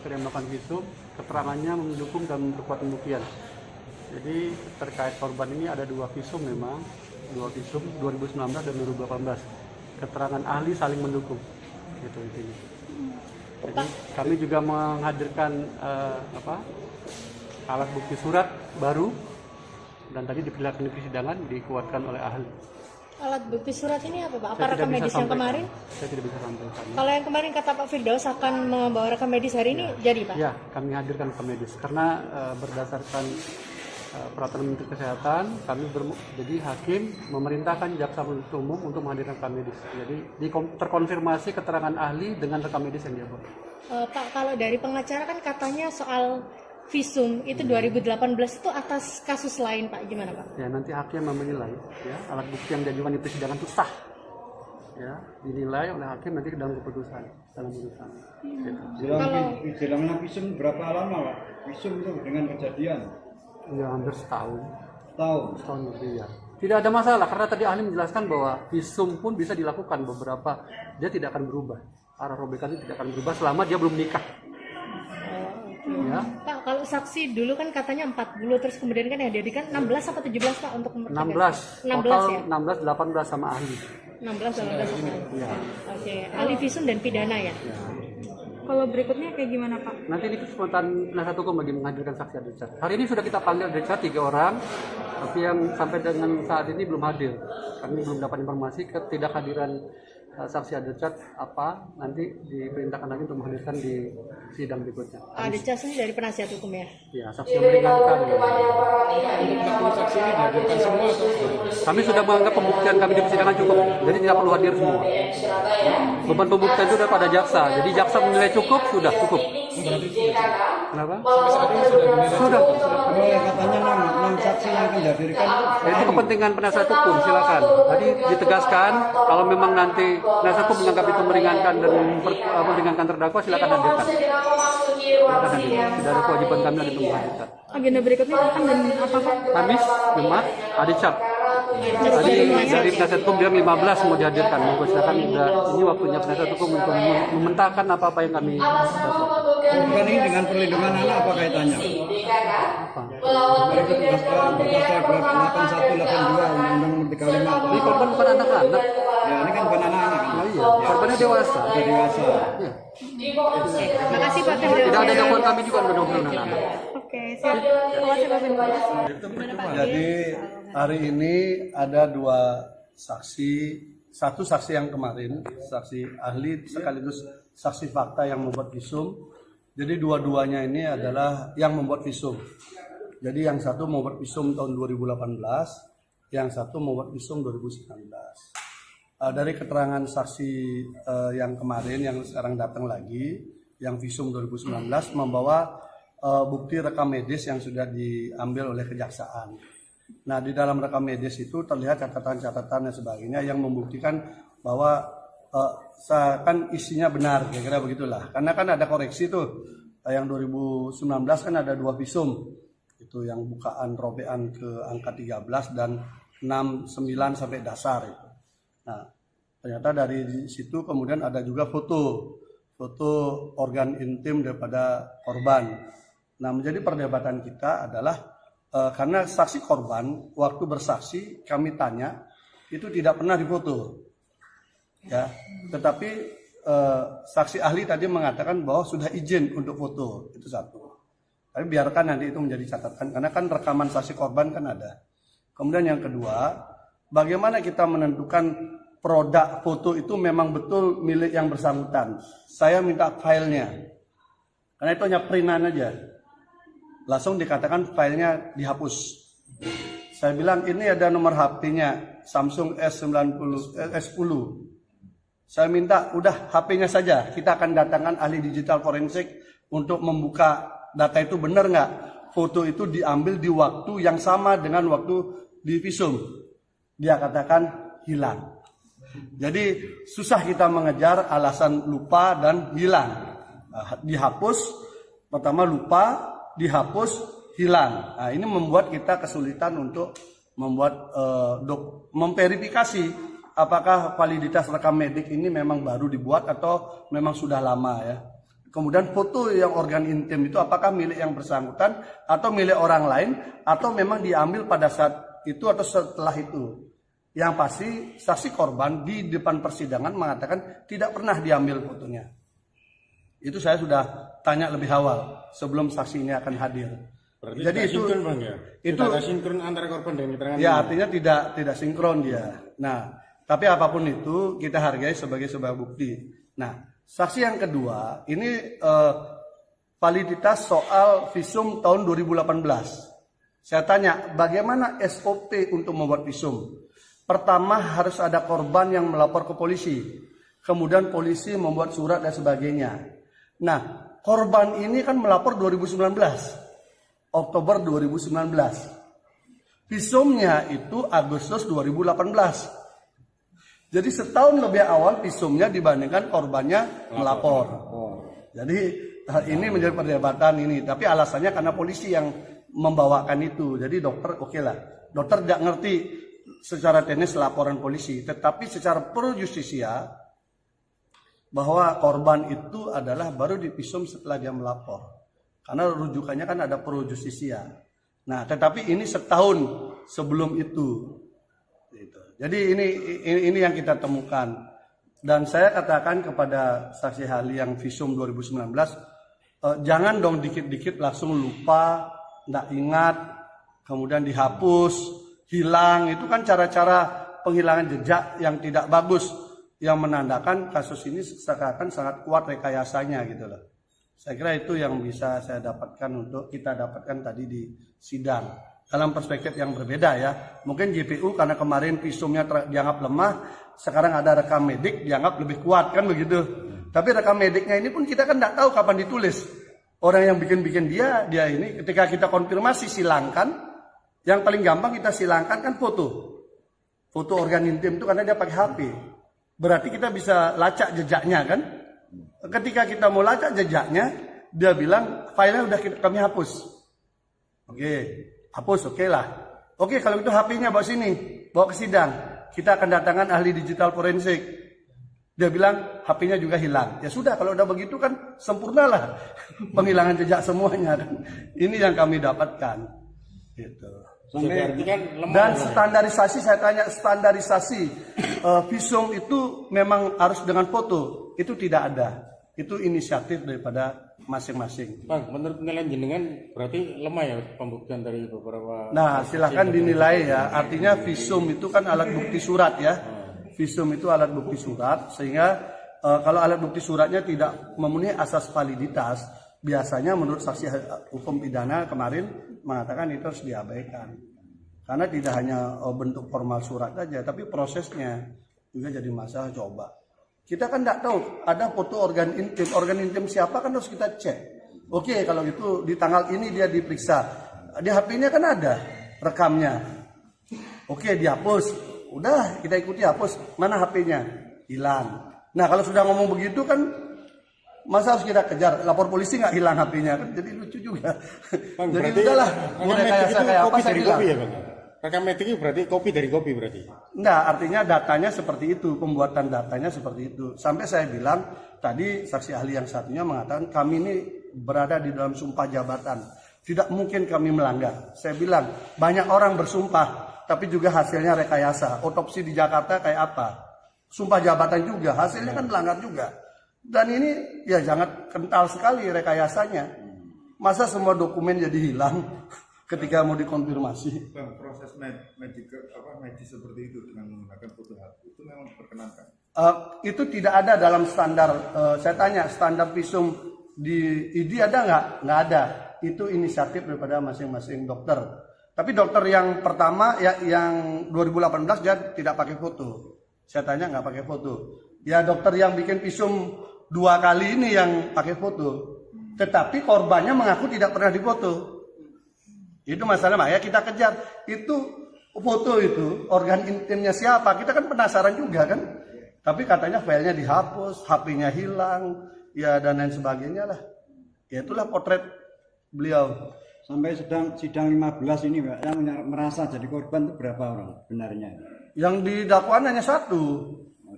dokter yang melakukan visum, keterangannya mendukung dan memperkuat pembuktian. Jadi terkait korban ini ada dua visum memang, dua visum 2019 dan 2018. Keterangan ahli saling mendukung, gitu intinya. Jadi kami juga menghadirkan alat bukti surat baru dan tadi diperlihatkan di persidangan dikuatkan oleh ahli. Alat bukti surat ini apa Pak? Apa rekam medis yang kemarin? Saya tidak bisa sampaikan. Kalau yang kemarin kata Pak Firdaus akan membawa rekam medis hari ini, jadi Pak? Ya, kami hadirkan rekam medis karena berdasarkan peraturan Menteri Kesehatan, jadi hakim memerintahkan jaksa penuntut umum untuk menghadirkan rekam medis. Jadi terkonfirmasi keterangan ahli dengan rekam medis yang dia buat. Pak, kalau dari pengacara kan katanya soal visum itu 2018 itu atas kasus lain Pak, gimana Pak? Ya, nanti hakim menilai ya alat bukti yang diajukan di persidangan itu sah. Ya, dinilai oleh hakim nanti dalam keputusan Gitu. Dalam visum berapa lama Pak? Visum itu dengan kejadian? Ya, hampir setahun. Setahun lebih ya. Tidak ada masalah karena tadi ahli menjelaskan bahwa visum pun bisa dilakukan beberapa, dia tidak akan berubah. Arah robekan itu tidak akan berubah selama dia belum nikah. Ya. Pak, kalau saksi dulu kan katanya 40, terus kemudian kan yang dihadirkan 16 atau 17 Pak untuk 16, 16 total ya? 16, 18 sama ahli. 16, 18 sama ahli. Ya. Oke, ahli visum dan pidana ya? Ya. Kalau berikutnya kayak gimana Pak? Nanti ini kesempatan penasihat hukum bagi menghadirkan saksi Richard. Hari ini sudah kita panggil Richard 3 orang, tapi yang sampai dengan saat ini belum hadir. Kami belum dapat informasi ketidakhadiran saksi Richard apa, nanti diperintahkan lagi untuk menghadirkan di sidang berikutnya. Richard ini dari penasihat hukum ya? Ya, saksi yang meringankan. Saksi ini dihadirkan semua atau? Kami sudah menganggap pembuktian kami di persidangan cukup, jadi tidak perlu hadir semua. Beban pembuktian itu sudah pada jaksa, jadi jaksa menilai cukup, sudah cukup. Kenapa? Sudah. Katanya 6 saksi yang akan dihadirkan Itu kepentingan penasihat hukum, silakan. Tadi ditegaskan kalau memang nanti penasihat hukum menganggap itu meringankan dan meringankan terdakwa, silakan hadirkan. Silakan hadirkan. Tidak ada kewajiban kami untuk menghadirkan. Agenda berikutnya akan dan apa Pak? Kamis, Jumat, ada cap. Tadi dari penasihat hukum bilang 15 mau dihadirkan. Mau silakan, ini waktunya penasihat hukum untuk mementahkan apa-apa yang kami dapat. Bukan ini dengan perlindungan anak apa kaitannya? Apa? Berikut pasal 8182 Undang-Undang Nomor 35. Ini korban bukan anak-anak. Ya, ini kan bukan anak-anak kan? Oh iya, korbannya dewasa. Sudah dewasa. Iya. Terima kasih Pak Firdaus. Tidak ada dakwaan kami juga menurut anak-anak. Oke, siap. Terima kasih Pak Firdaus. Jadi hari ini ada 2 saksi, satu saksi yang kemarin, saksi ahli sekaligus saksi fakta yang membuat visum. Jadi dua-duanya ini adalah yang membuat visum. Jadi yang satu membuat visum tahun 2018, yang satu membuat visum 2019. Dari keterangan saksi yang kemarin yang sekarang datang lagi, yang visum 2019 membawa bukti rekam medis yang sudah diambil oleh kejaksaan. Nah, di dalam rekam medis itu terlihat catatan-catatan dan sebagainya yang membuktikan bahwa kan isinya benar, kira-kira begitulah. Karena kan ada koreksi tuh, yang 2019 kan ada 2 visum, itu yang bukaan robekan ke angka 13 dan 69 sampai dasar itu. Nah, ternyata dari situ kemudian ada juga foto organ intim daripada korban. Nah, menjadi perdebatan kita adalah karena saksi korban waktu bersaksi kami tanya itu tidak pernah difoto. Ya, tetapi saksi ahli tadi mengatakan bahwa sudah izin untuk foto, itu satu. Tapi biarkan nanti itu menjadi catatan karena kan rekaman saksi korban kan ada. Kemudian yang kedua, bagaimana kita menentukan produk foto itu memang betul milik yang bersangkutan. Saya minta filenya, karena itu hanya printan aja. Langsung dikatakan filenya dihapus. Saya bilang ini ada nomor HP-nya Samsung S10. Saya minta udah HP-nya saja, kita akan datangkan ahli digital forensik untuk membuka data itu benar nggak. Foto itu diambil di waktu yang sama dengan waktu di visum. Dia katakan hilang. Jadi susah kita mengejar alasan lupa dan hilang. Dihapus, pertama lupa, dihapus, hilang. Nah, ini membuat kita kesulitan untuk membuat memverifikasi apakah validitas rekam medik ini memang baru dibuat atau memang sudah lama ya. Kemudian foto yang organ intim itu apakah milik yang bersangkutan atau milik orang lain atau memang diambil pada saat itu atau setelah itu. Yang pasti saksi korban di depan persidangan mengatakan tidak pernah diambil fotonya. Itu saya sudah tanya lebih awal sebelum saksi ini akan hadir. Berarti Jadi tidak itu sinkron, Bang, ya? itu Tidak ada sinkron antara korban dengan keterangan. ya artinya tidak sinkron dia. Nah, tapi apapun itu kita hargai sebagai sebuah bukti. Nah, saksi yang kedua ini validitas soal visum tahun 2018. Saya tanya bagaimana SOP untuk membuat visum. Pertama harus ada korban yang melapor ke polisi. Kemudian polisi membuat surat dan sebagainya. Nah, korban ini kan melapor 2019. Oktober 2019. Visumnya itu Agustus 2018. Jadi setahun lebih awal visumnya dibandingkan korbannya melapor. Jadi ini menjadi perdebatan ini. Tapi alasannya karena polisi yang membawakan itu. Jadi dokter oke lah. Dokter tidak ngerti secara teknis laporan polisi. Tetapi secara pro justisia bahwa korban itu adalah baru divisum setelah dia melapor. Karena rujukannya kan ada pro justisia. Nah, tetapi ini setahun sebelum itu. Gitu. Jadi ini yang kita temukan. Dan saya katakan kepada saksi ahli yang visum 2019, jangan dong dikit-dikit langsung lupa, tidak ingat, kemudian dihapus, hilang. Itu kan cara-cara penghilangan jejak yang tidak bagus, yang menandakan kasus ini seakan sangat kuat rekayasanya gitu loh. Saya kira itu yang bisa saya dapatkan untuk kita dapatkan tadi di sidang. Dalam perspektif yang berbeda ya. Mungkin JPU karena kemarin visumnya dianggap lemah, sekarang ada rekam medik dianggap lebih kuat kan begitu. Tapi rekam mediknya ini pun kita kan tidak tahu kapan ditulis. Orang yang bikin dia ini ketika kita konfirmasi silangkan, yang paling gampang kita silangkan kan foto. Foto organ intim itu karena dia pakai HP. Berarti kita bisa lacak jejaknya kan. Ketika kita mau lacak jejaknya, dia bilang filenya udah kami hapus. Oke, hapus oke lah. Oke, kalau itu HP-nya bawa sini, bawa ke sidang. Kita akan datangkan ahli digital forensik. Dia bilang HP-nya juga hilang. Ya sudah, kalau udah begitu kan sempurnalah penghilangan jejak semuanya kan. Ini yang kami dapatkan. Gitu. Dan standarisasi, saya tanya standarisasi visum itu memang harus dengan foto. Itu tidak ada. Itu inisiatif daripada masing-masing. Bang, menurut penilaian jenengan berarti lemah ya pembuktian dari beberapa. Nah, silahkan dinilai ya. Artinya visum itu kan alat bukti surat ya. Visum itu alat bukti surat, sehingga kalau alat bukti suratnya tidak memenuhi asas validitas, biasanya menurut saksi hukum pidana kemarin mengatakan itu harus diabaikan. Karena tidak hanya bentuk formal surat saja, tapi prosesnya juga jadi masalah. Coba. Kita kan tidak tahu, ada foto organ intim siapa kan harus kita cek. Oke, kalau itu di tanggal ini dia diperiksa. Di HP-nya kan ada rekamnya. Oke, dihapus. Udah, kita ikuti hapus. Mana HP-nya? Hilang. Nah, kalau sudah ngomong begitu kan, masa harus kita kejar? Lapor polisi nggak hilang HP-nya? Kan jadi lucu juga. Bang, Jadi udahlah, mau rekayasa kayak apa saya bilang. Ya, Bang? Rekam mediknya berarti kopi dari kopi berarti? Enggak, artinya datanya seperti itu, pembuatan datanya seperti itu. Sampai saya bilang, tadi saksi ahli yang satunya mengatakan kami ini berada di dalam sumpah jabatan. Tidak mungkin kami melanggar. Saya bilang, banyak orang bersumpah, tapi juga hasilnya rekayasa. Otopsi di Jakarta kayak apa? Sumpah jabatan juga, hasilnya kan melanggar juga. Dan ini ya sangat kental sekali rekayasanya. Masa semua dokumen jadi hilang ketika mau dikonfirmasi? Bang, proses medis seperti itu dengan menggunakan foto HP itu memang diperkenankan? Itu tidak ada dalam standar. Saya tanya standar visum di ID ada nggak? Nggak ada. Itu inisiatif daripada masing-masing dokter. Tapi dokter yang pertama ya yang 2018 dia tidak pakai foto. Saya tanya nggak pakai foto. Ya dokter yang bikin visum 2 kali ini yang pakai foto. Tetapi korbannya mengaku tidak pernah difoto. Itu masalah, ya kita kejar. Itu foto itu, organ intimnya siapa? Kita kan penasaran juga kan. Tapi katanya filenya dihapus, HP-nya hilang, ya dan lain sebagainya lah. Ya itulah potret beliau. Sampai sidang 15 ini Pak, yang merasa jadi korban itu berapa orang benarnya? Yang didakwaan hanya 1.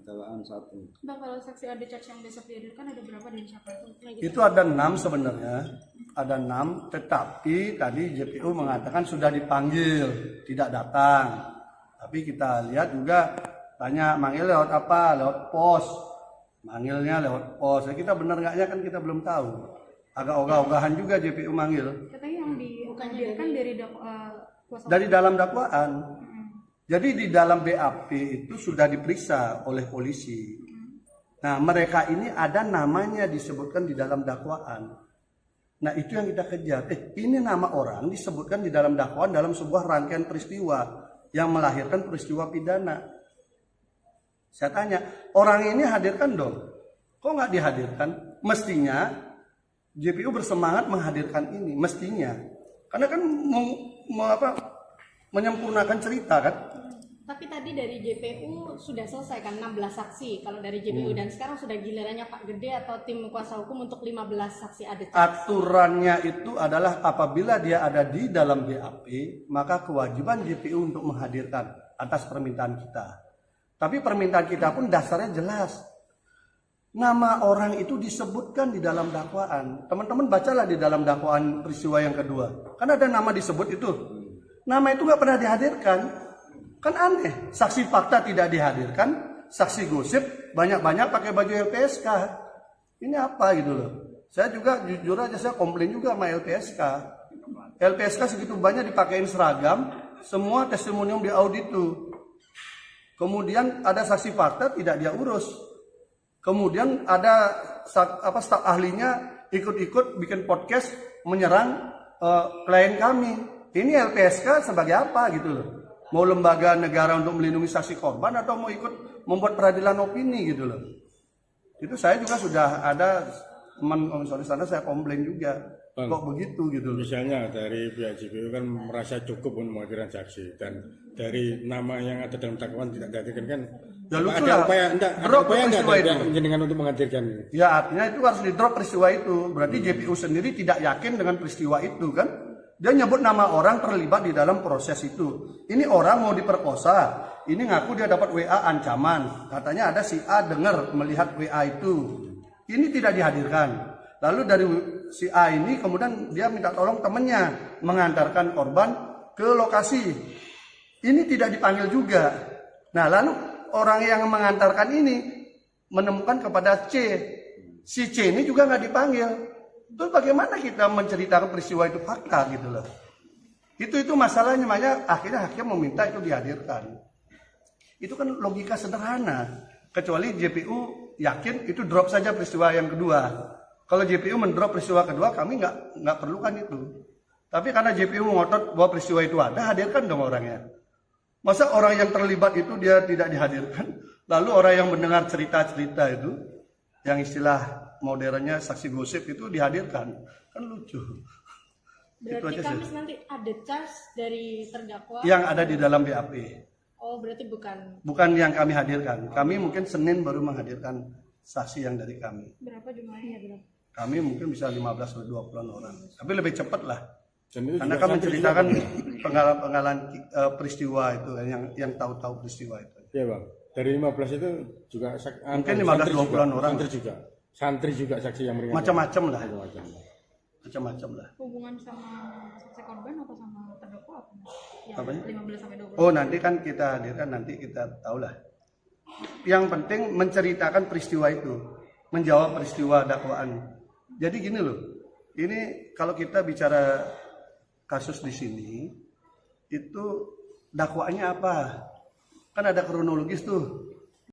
dakwaan 1. Bang, kalau saksi ada charge yang besok dihadirkan ada berapa dan siapa itu? Itu ada 6 sebenarnya, ada 6, tetapi tadi JPU mengatakan sudah dipanggil, tidak datang. Tapi kita lihat juga tanya manggil lewat apa, lewat pos, manggilnya lewat pos. Jadi kita benar nggaknya kan kita belum tahu. Agak ogah-ogahan juga JPU manggil. Katanya yang dihadirkan dari kuasa Dari dalam dakwaan. Jadi di dalam BAP itu sudah diperiksa oleh polisi. Nah, mereka ini ada namanya disebutkan di dalam dakwaan. Nah, itu yang kita kejar. Ini nama orang disebutkan di dalam dakwaan dalam sebuah rangkaian peristiwa yang melahirkan peristiwa pidana. Saya tanya, orang ini hadirkan dong. Kok nggak dihadirkan? Mestinya JPU bersemangat menghadirkan ini, mestinya. Karena kan menyempurnakan cerita kan. Tapi tadi dari JPU sudah selesai kan 16 saksi kalau dari JPU dan sekarang sudah gilirannya Pak Gede atau tim kuasa hukum untuk 15 saksi ada. Aturannya itu adalah apabila dia ada di dalam BAP, maka kewajiban JPU untuk menghadirkan atas permintaan kita. Tapi permintaan kita pun dasarnya jelas. Nama orang itu disebutkan di dalam dakwaan. Teman-teman bacalah di dalam dakwaan peristiwa yang kedua. Kan ada nama disebut itu. Nama itu nggak pernah dihadirkan. Kan aneh. Saksi fakta tidak dihadirkan. Saksi gosip banyak-banyak pakai baju LPSK. Ini apa gitu loh. Saya juga jujur aja saya komplain juga sama LPSK. LPSK segitu banyak dipakein seragam. Semua testimonium diaudit tuh. Kemudian ada saksi fakta tidak dia urus. Kemudian ada staf ahlinya ikut-ikut bikin podcast menyerang klien kami. Ini LPSK sebagai apa gitu loh? Mau lembaga negara untuk melindungi saksi korban atau mau ikut membuat peradilan opini gitu loh? Itu saya juga sudah ada teman komisaris sana saya komplain juga. Bang, kok begitu gitu loh. Misalnya dari pihak JPU kan merasa cukup untuk menghadirkan saksi dan dari nama yang ada dalam dakwaan tidak dihadirkan kan. Ya lucu Ada lah. upaya enggak ada jenengan untuk menghadirkan ini. Ya artinya itu harus di drop peristiwa itu. Berarti JPU sendiri tidak yakin dengan peristiwa itu kan. Dia nyebut nama orang terlibat di dalam proses itu. Ini orang mau diperkosa. Ini ngaku dia dapat WA ancaman. Katanya ada si A dengar melihat WA itu. Ini tidak dihadirkan. Lalu dari si A ini kemudian dia minta tolong temannya mengantarkan korban ke lokasi. Ini tidak dipanggil juga. Nah lalu orang yang mengantarkan ini menemukan kepada C. Si C ini juga nggak dipanggil. Terus bagaimana kita menceritakan peristiwa itu fakta gitu loh. Itu masalahnya, makanya akhirnya hakim meminta itu dihadirkan. Itu kan logika sederhana. Kecuali JPU yakin itu drop saja peristiwa yang kedua. Kalau JPU mendrop peristiwa kedua, kami nggak perlukan itu. Tapi karena JPU ngotot bahwa peristiwa itu ada, hadirkan dong orangnya. Masa orang yang terlibat itu dia tidak dihadirkan? Lalu orang yang mendengar cerita-cerita itu, yang istilah modernnya saksi gosip itu dihadirkan, kan lucu. Berarti Kamis nanti ada charge dari terdakwa Yang ada di dalam BAP. Oh berarti bukan. Bukan yang kami hadirkan. Kami mungkin Senin baru menghadirkan saksi yang dari kami. berapa jumlahnya berapa? Kami mungkin bisa 15 atau 20 orang. Tapi lebih cepat lah. Dan itu Karena juga kami santri menceritakan juga, pengalaman peristiwa itu yang tahu-tahu peristiwa itu. Iya bang. Dari 15 itu juga Mungkin santri 15-20 orang. Santri juga saksi yang meringankan. Macam-macam lah. Macam-macam. Macam-macam lah. Hubungan sama saksi korban atau sama terdakwa apa? Yang Apanya? 15 sampai 20. Oh nanti kan kita hadirkan, nanti kita tahulah. Yang penting menceritakan peristiwa itu, menjawab peristiwa dakwaan. Jadi gini loh, ini kalau kita bicara kasus di sini, itu dakwaannya apa? Kan ada kronologis tuh.